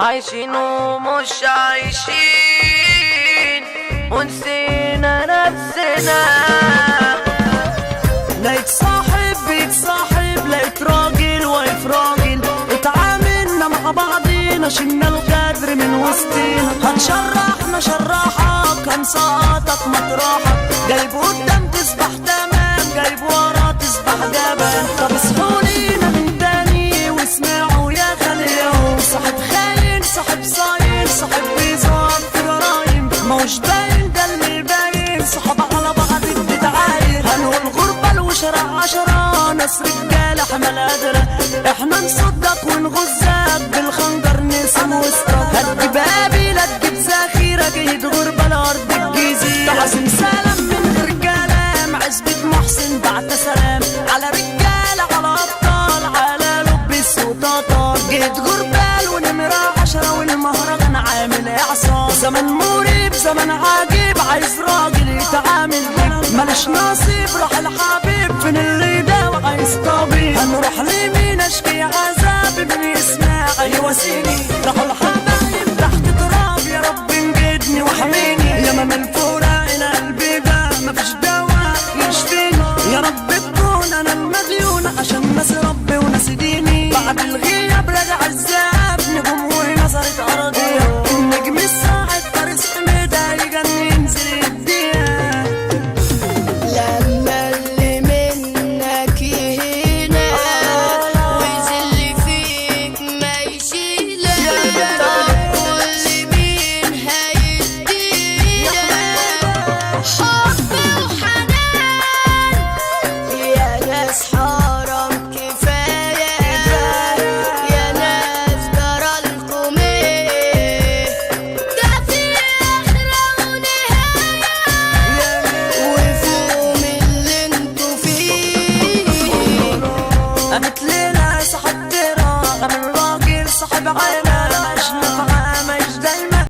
عايشين ومش عايشين ونسينا نفسنا. لقيت صاحب بيتصاحب، لقيت راجل واقف راجل، اتعاملنا مع بعضينا شلنا الغدر من وسطينا. هنشرحنا شرحك هنسقطك مطرحك، جايب قدام تصبح تمام جايب ورا تصبح جبل. طب اصحوا لينا من تاني واسمعوا يا خليهم، صاحب خاين صاحب صاير صاحب بيظهر في جرايم، موش باين ده اللي باين صحاب على بعض بتتعاير. هنقول غربة وشارع 10 ناس رجالة حمل قادرة، احنا نصدق ونغزك بالخنجر نقسم وسطك. هتجيب ابي لا تجيب ذخيرة جيد غربة لأرض الجزيرة. تعظيم سلام من غير كلام، عزبة محسن بعت سلام على رجالة على أبطال على لبس وطاطا. جيت غربال ونمرة 10 والمهرجان عامل إعصار. زمن مريب زمن عجيب عايز راجل يتعامل بيك، مالش نصيب راح الحبيب فين اللي يداوي عايز طبيب. هنروح لمين اشكي عذاب من اسماعيل وسيني راحوا